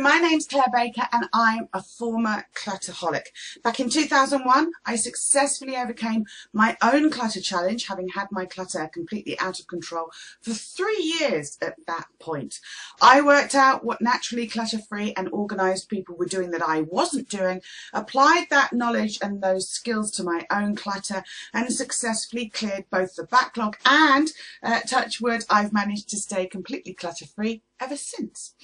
my name's Claire Baker and I'm a former clutterholic. Back in 2001, I successfully overcame my own clutter challenge, having had my clutter completely out of control for 3 years at that point. I worked out what naturally clutter-free and organised people were doing that I wasn't doing, applied that knowledge and those skills to my own clutter and successfully cleared both the backlog and, touch wood, I've managed to stay completely clutter-free ever since.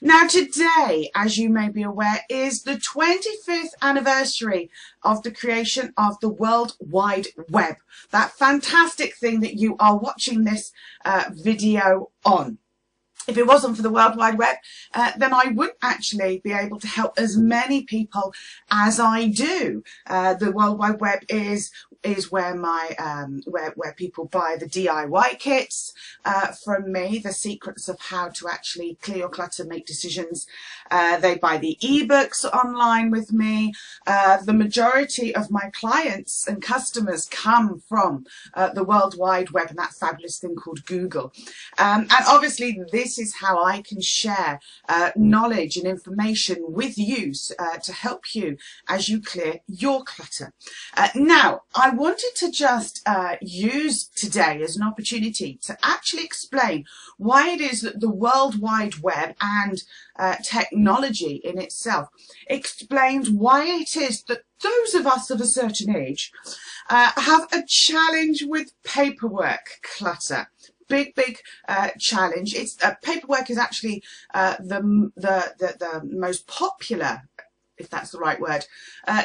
Now today, as you may be aware, is the 25th anniversary of the creation of the World Wide Web, that fantastic thing that you are watching this video on. If it wasn't for the World Wide Web, then I wouldn't actually be able to help as many people as I do. The World Wide Web is where my where people buy the DIY kits from me, the secrets of how to actually clear your clutter, make decisions. They buy the ebooks online with me. The majority of my clients and customers come from the World Wide Web and that fabulous thing called Google. And obviously this is how I can share knowledge and information with you to help you as you clear your clutter. Now, I wanted to just use today as an opportunity to actually explain why it is that the World Wide Web and technology in itself explains why it is that those of us of a certain age have a challenge with paperwork clutter. Big challenge. It's paperwork is actually the most popular, if that's the right word,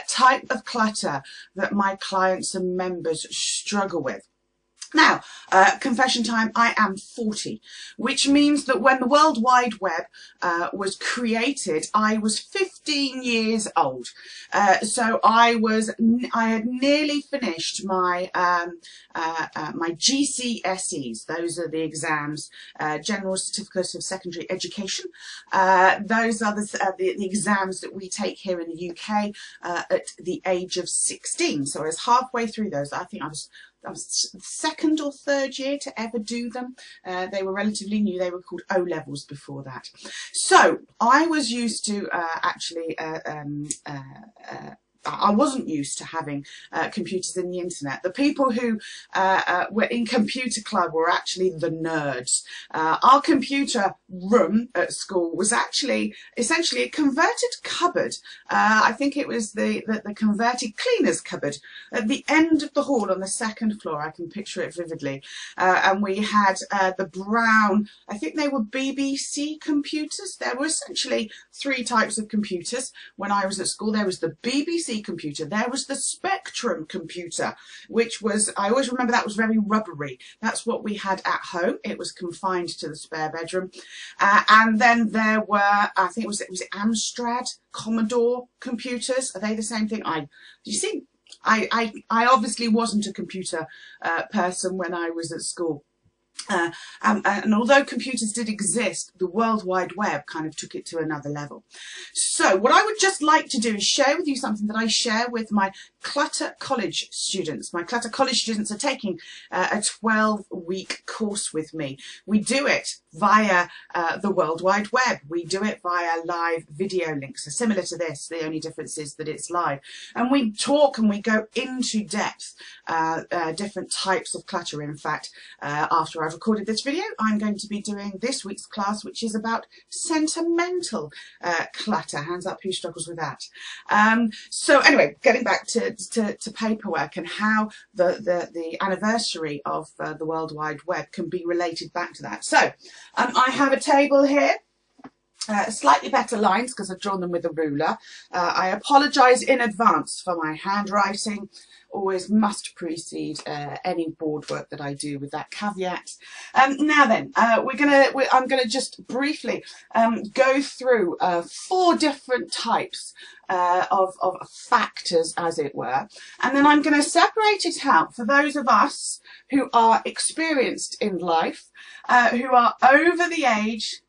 type of clutter that my clients and members struggle with. Now, confession time, I am 40, which means that when the World Wide Web was created, I was 15 years old. So I had nearly finished my my GCSEs. Those are the exams, General Certificate of Secondary Education. Those are the exams that we take here in the UK at the age of 16. So I was halfway through those. I think I was second or third year to ever do them. They were relatively new. They were called O-levels before that. So I was used to I wasn't used to having computers and the internet. The people who were in computer club were actually the nerds. Our computer room at school was actually essentially a converted cupboard. I think it was the converted cleaner's cupboard at the end of the hall on the second floor. I can picture it vividly. And we had the brown, I think they were BBC computers. There were essentially 3 types of computers when I was at school. There was the BBC computer, there was the Spectrum computer, which was, I always remember that was very rubbery. That's what we had at home. It was confined to the spare bedroom. And then there were, I think was it Amstrad, Commodore computers. Are they the same thing? You see, I obviously wasn't a computer person when I was at school. And although computers did exist, the World Wide Web kind of took it to another level. So what I would just like to do is share with you something that I share with my Clutter College students. My Clutter College students are taking a 12-week course with me. We do it via the World Wide Web. We do it via live video links. So similar to this, the only difference is that it's live. And we talk and we go into depth, different types of clutter. In fact, after I've recorded this video, I'm going to be doing this week's class, which is about sentimental clutter. Hands up who struggles with that. So anyway, getting back to paperwork and how the anniversary of the World Wide Web can be related back to that. So I have a table here. Slightly better lines because I've drawn them with a ruler. I apologise in advance for my handwriting. Always must precede any board work that I do with that caveat. Now then, I'm going to just briefly go through 4 different types of factors, as it were, and then I'm going to separate it out for those of us who are experienced in life, who are over the age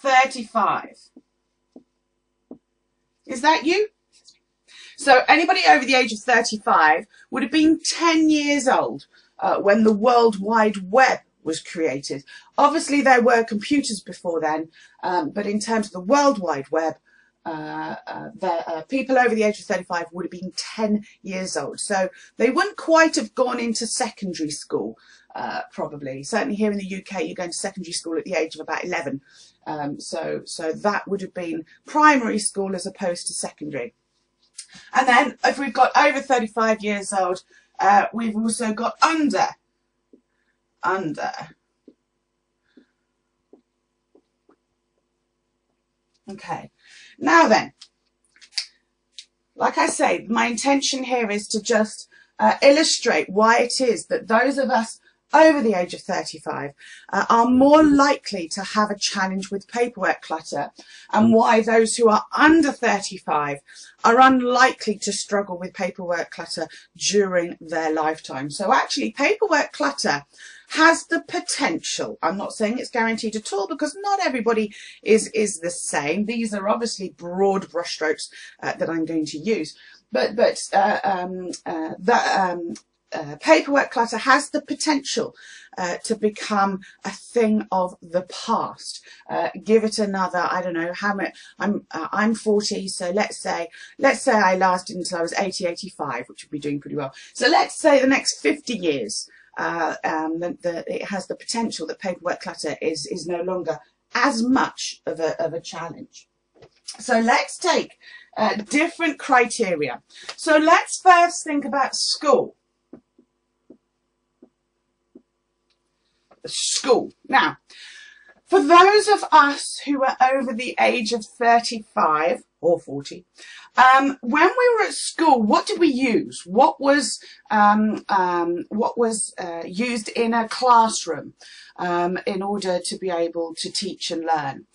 35. Is that you? So anybody over the age of 35 would have been 10 years old when the World Wide Web was created. Obviously there were computers before then, but in terms of the World Wide Web, people over the age of 35 would have been 10 years old. So they wouldn't quite have gone into secondary school, probably. Certainly here in the UK, you're going to secondary school at the age of about 11. So that would have been primary school as opposed to secondary. And then if we've got over 35 years old, we've also got under. Okay, now then, like I say, my intention here is to just illustrate why it is that those of us over the age of 35 are more likely to have a challenge with paperwork clutter, and why those who are under 35 are unlikely to struggle with paperwork clutter during their lifetime. So actually paperwork clutter has the potential, I'm not saying it's guaranteed at all, because not everybody is the same. These are obviously broad brushstrokes that I'm going to use, but paperwork clutter has the potential to become a thing of the past. Give it another, I don't know how much. I'm 40, so let's say I lasted until I was 80, 85, which would be doing pretty well. So let's say the next 50 years, it has the potential that paperwork clutter is no longer as much of a challenge. So let's take different criteria. So let's first think about school. Now, for those of us who are over the age of 35 or 40, when we were at school, what did we use? What was used in a classroom in order to be able to teach and learn?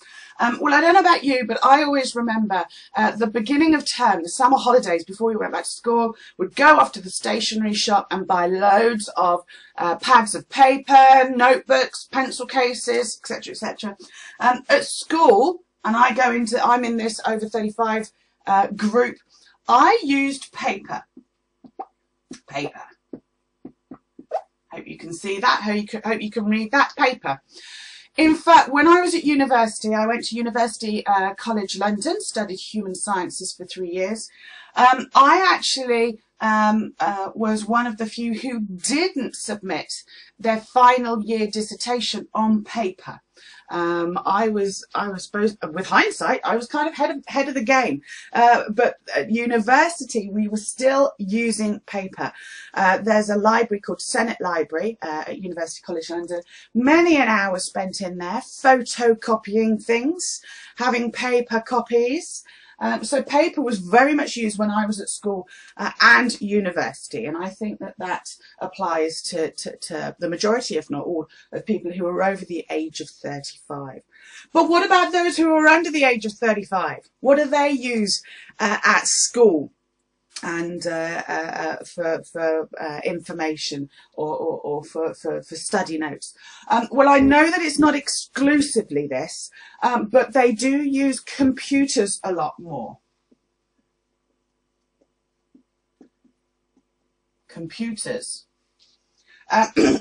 Well, I don't know about you, but I always remember the beginning of term, the summer holidays, before we went back to school, we'd go off to the stationery shop and buy loads of pads of paper, notebooks, pencil cases, etc., etc. At school, and I'm in this over 35 group, I used paper. Hope you can see that. Hope you can read that. Paper. In fact, when I was at university, I went to University College London, studied human sciences for 3 years. I actually was one of the few who didn't submit their final year dissertation on paper. I was supposed, with hindsight, I was kind of head of the game. But at university, we were still using paper. There's a library called Senate Library at University College London. Many an hour spent in there, photocopying things, having paper copies. So paper was very much used when I was at school and university, and I think that applies to the majority, if not all, of people who are over the age of 35. But what about those who are under the age of 35? What do they use at school and for information or for study notes? Well, I know that it's not exclusively this, but they do use computers a lot more. Computers.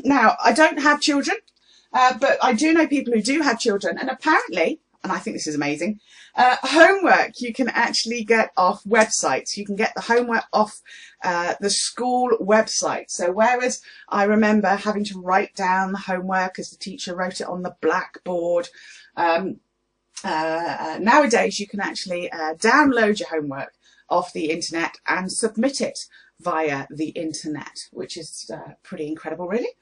Now, I don't have children, but I do know people who do have children, and apparently, and I think this is amazing, homework you can actually get off websites. You can get the homework off the school website. So whereas I remember having to write down the homework as the teacher wrote it on the blackboard, nowadays you can actually download your homework off the internet and submit it via the internet, which is pretty incredible, really.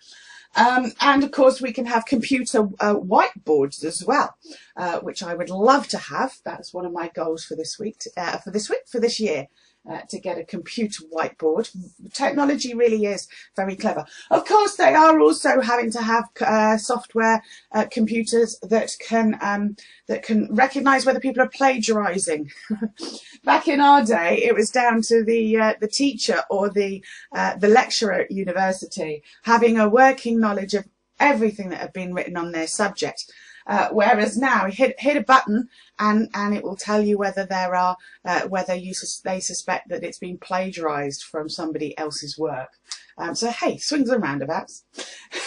And of course we can have computer whiteboards as well, which I would love to have. That's one of my goals for this year, to get a computer whiteboard. Technology really is very clever. Of course, they are also having to have software computers that can recognise whether people are plagiarising. Back in our day, it was down to the teacher or the lecturer at university having a working knowledge of everything that had been written on their subject. whereas now hit a button and it will tell you whether there are they suspect that it's been plagiarized from somebody else's work. So hey, swings and roundabouts.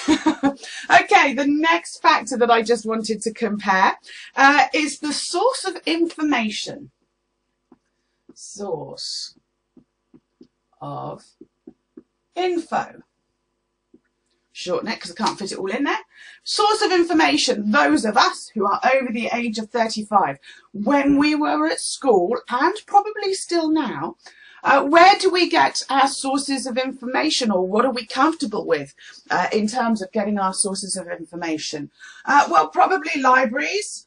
Okay, the next factor that I just wanted to compare is the source of information. Source of info. Shorten it because I can't fit it all in there. Source of information, those of us who are over the age of 35. When we were at school, and probably still now, where do we get our sources of information, or what are we comfortable with in terms of getting our sources of information? Well, probably libraries,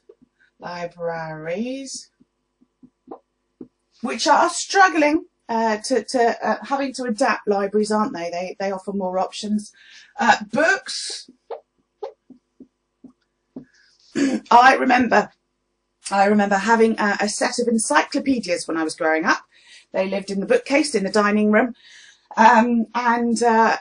which are struggling having to adapt, libraries, aren't they? They offer more options. Books. I remember having a set of encyclopedias when I was growing up. They lived in the bookcase in the dining room. And I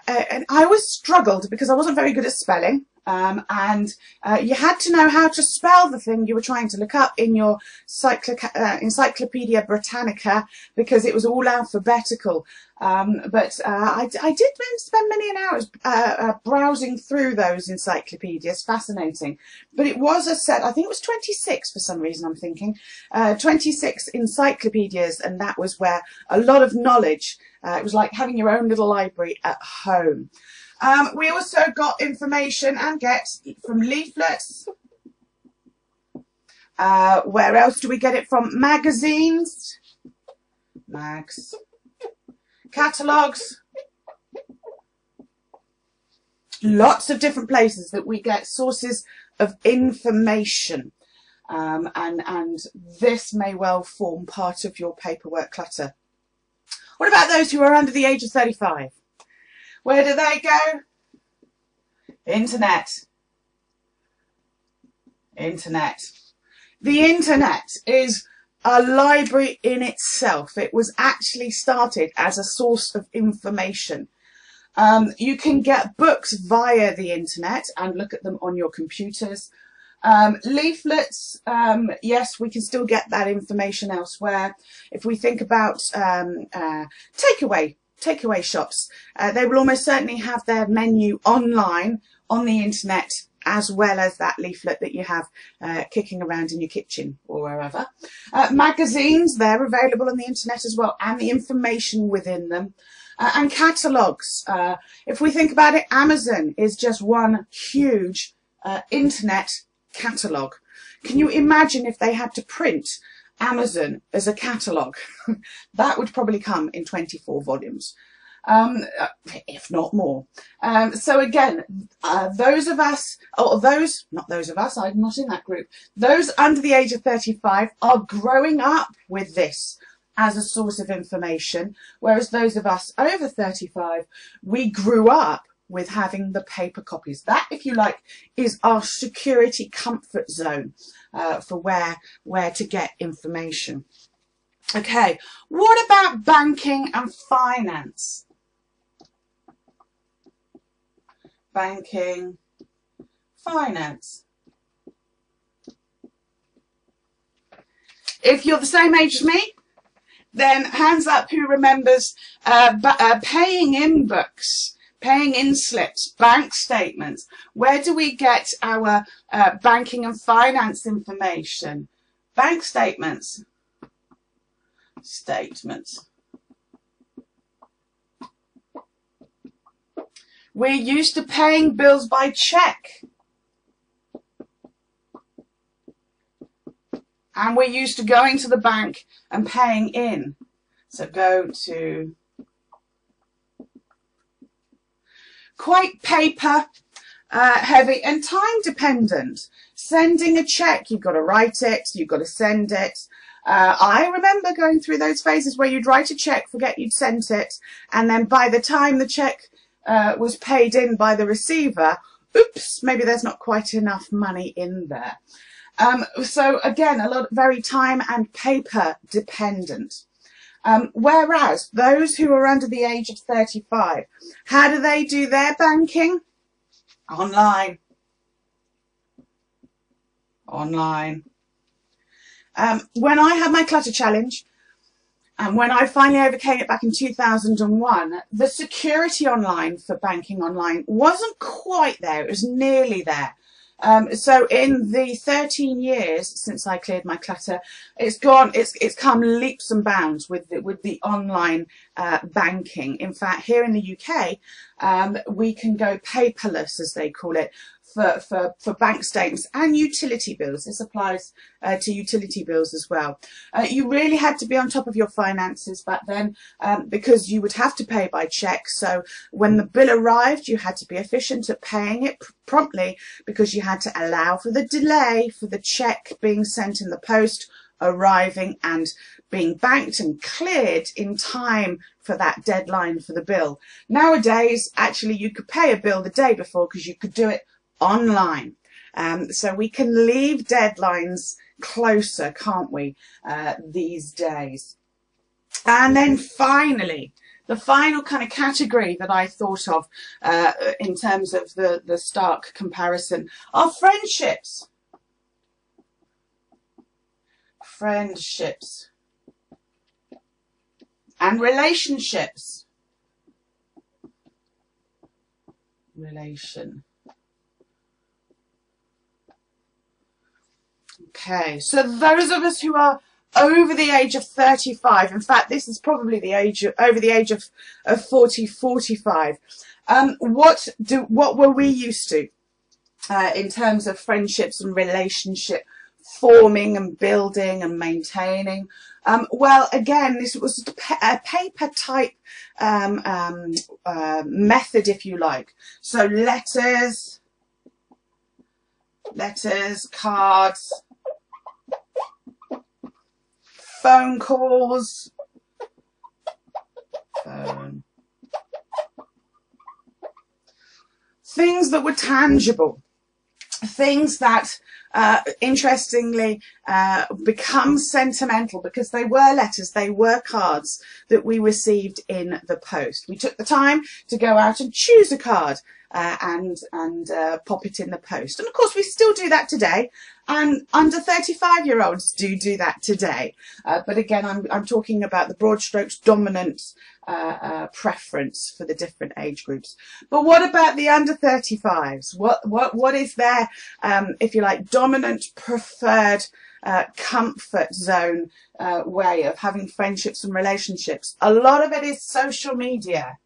always struggled because I wasn't very good at spelling. You had to know how to spell the thing you were trying to look up in your Encyclopedia Britannica, because it was all alphabetical. But I did spend many hours browsing through those encyclopedias. Fascinating. But it was a set, I think it was 26 for some reason, I'm thinking. 26 encyclopedias, and that was where a lot of knowledge, it was like having your own little library at home. We also got information and get from leaflets. Where else do we get it from? Magazines. Mags. Catalogues. Lots of different places that we get sources of information. And this may well form part of your paperwork clutter. What about those who are under the age of 35? Where do they go? Internet. Internet. The internet is a library in itself. It was actually started as a source of information. You can get books via the internet and look at them on your computers. Leaflets, yes, we can still get that information elsewhere. If we think about takeaway shops, they will almost certainly have their menu online on the internet, as well as that leaflet that you have kicking around in your kitchen or wherever. Magazines, they're available on the internet as well, and the information within them. And catalogues. If we think about it, Amazon is just one huge internet catalogue. Can you imagine if they had to print Amazon as a catalogue? That would probably come in 24 volumes, if not more. So again, those of us, or those, not those of us, I'm not in that group, those under the age of 35 are growing up with this as a source of information, whereas those of us over 35, we grew up with having the paper copies. That, if you like, is our security comfort zone for where to get information. Okay, what about banking and finance? Banking, finance. If you're the same age as me, then hands up who remembers paying in books, paying in slips, bank statements. Where do we get our banking and finance information? Bank statements. Statements. We're used to paying bills by cheque. And we're used to going to the bank and paying in. So go to... Quite paper heavy and time dependent. Sending a cheque, you've got to write it, you've got to send it. I remember going through those phases where you'd write a cheque, forget you'd sent it, and then by the time the cheque was paid in by the receiver, oops, maybe there's not quite enough money in there. So again, a lot very time and paper dependent. Whereas those who are under the age of 35, how do they do their banking? Online. online. When I had my clutter challenge, and when I finally overcame it back in 2001, the security online for banking online wasn't quite there. It was nearly there. So in the 13 years since I cleared my clutter, it's come leaps and bounds with the online banking. In fact, here in the UK, we can go paperless, as they call it, for bank statements and utility bills. This applies to utility bills as well. You really had to be on top of your finances back then, because you would have to pay by cheque. So when the bill arrived, you had to be efficient at paying it promptly, because you had to allow for the delay for the cheque being sent in the post, arriving and being banked and cleared in time for that deadline for the bill. Nowadays, actually, you could pay a bill the day before because you could do it online. So we can leave deadlines closer, can't we, these days? And then finally, the final kind of category that I thought of in terms of the stark comparison are friendships. Friendships and relationships. Okay, so those of us who are over the age of 35, in fact, this is probably the age of, over the age of 40, 45. What were we used to in terms of friendships and relationship forming and building and maintaining? Well, again, this was a paper type method, if you like. So letters, cards, phone calls, things that were tangible, things that interestingly become sentimental because they were letters, they were cards that we received in the post. We took the time to go out and choose a card and pop it in the post. And of course we still do that today, and under 35-year-olds do that today. But again, I'm talking about the broad strokes dominant preference for the different age groups. But what about the under 35s? What is their, if you like, dominant preferred comfort zone way of having friendships and relationships? A lot of it is social media.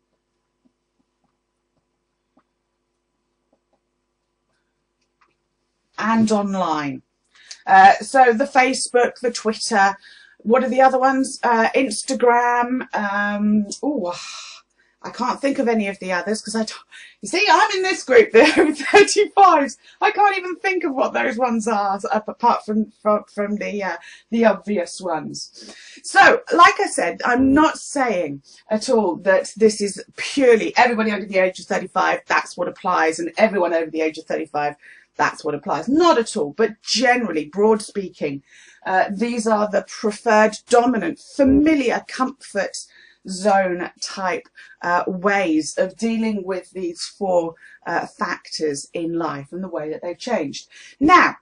And online. So the Facebook, the Twitter, what are the other ones? Instagram. I can't think of any of the others because you see, I'm in this group, the over 35s. I can't even think of what those ones are, apart from the obvious ones. So, like I said, I'm not saying at all that this is purely everybody under the age of 35, that's what applies, and everyone over the age of 35, that's what applies. Not at all, but generally, broad speaking, these are the preferred, dominant, familiar comfort zone type ways of dealing with these four factors in life and the way that they've changed. Now,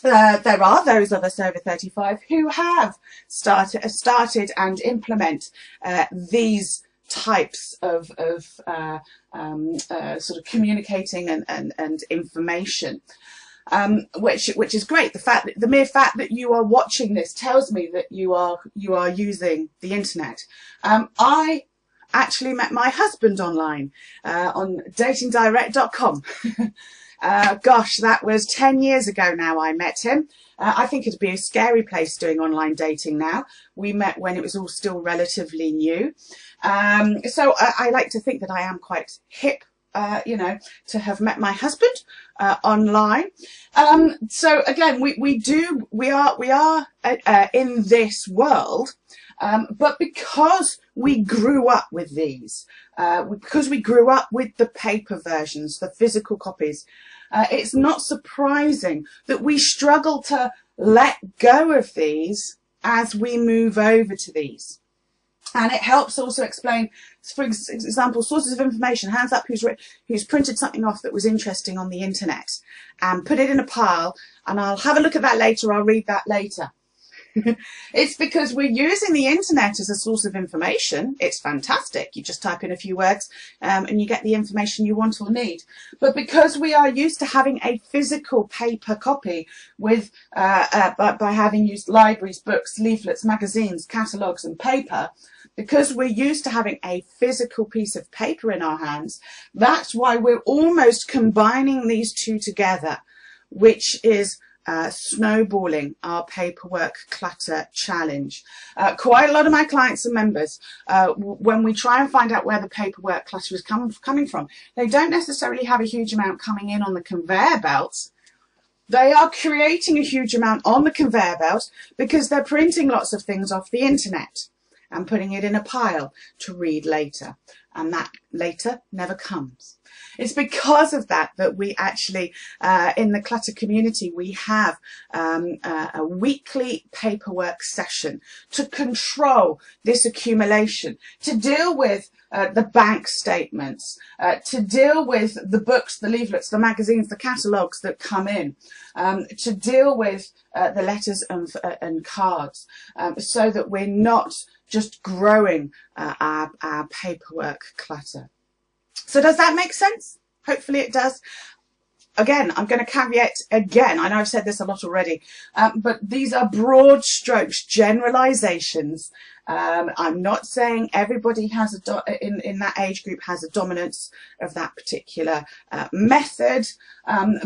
there are those of us over 35 who have started and implement these types of sort of communicating and information, which is great. The mere fact that you are watching this tells me that you are using the internet. I actually met my husband online on datingdirect.com. Gosh, that was 10 years ago now I met him. I think it'd be a scary place doing online dating now. We met when it was all still relatively new. So I like to think that I am quite hip, you know, to have met my husband online. So again, we are in this world, but because we grew up with these, because we grew up with the paper versions, the physical copies, it's not surprising that we struggle to let go of these as we move over to these. And it helps also explain, for example, sources of information. Hands up who's printed something off that was interesting on the internet and put it in a pile, and I'll have a look at that later. I'll read that later. It's because we're using the internet as a source of information. It's fantastic. You just type in a few words and you get the information you want or need. But because we are used to having a physical paper copy with by having used libraries, books, leaflets, magazines, catalogues and paper, because we're used to having a physical piece of paper in our hands, that's why we're almost combining these two together, which is snowballing our paperwork clutter challenge. Quite a lot of my clients and members, when we try and find out where the paperwork clutter is coming from, they don't necessarily have a huge amount coming in on the conveyor belt. They are creating a huge amount on the conveyor belt because they're printing lots of things off the internet and putting it in a pile to read later, and that later never comes. It's because of that that we actually, in the Clutter community, we have a weekly paperwork session to control this accumulation, to deal with the bank statements, to deal with the books, the leaflets, the magazines, the catalogues that come in, to deal with the letters and cards, so that we're not just growing our paperwork clutter. So does that make sense? Hopefully it does. Again, I'm going to caveat again. I know I've said this a lot already, but these are broad strokes, generalizations. I'm not saying everybody has in that age group has a dominance of that particular method,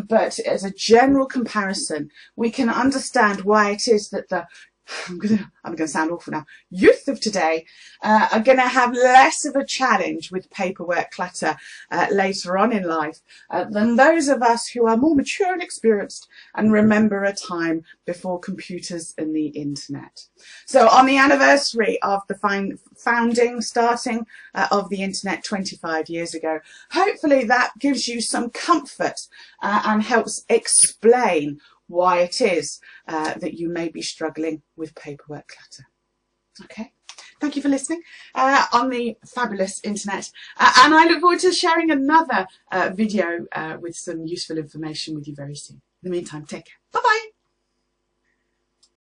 but as a general comparison, we can understand why it is that the I'm going to sound awful now. Youth of today are going to have less of a challenge with paperwork clutter later on in life than those of us who are more mature and experienced and remember a time before computers and the internet. So on the anniversary of the starting of the internet 25 years ago, hopefully that gives you some comfort and helps explain why it is that you may be struggling with paperwork clutter. Okay, thank you for listening on the fabulous internet, and I look forward to sharing another video with some useful information with you very soon. In the meantime, take care. Bye bye.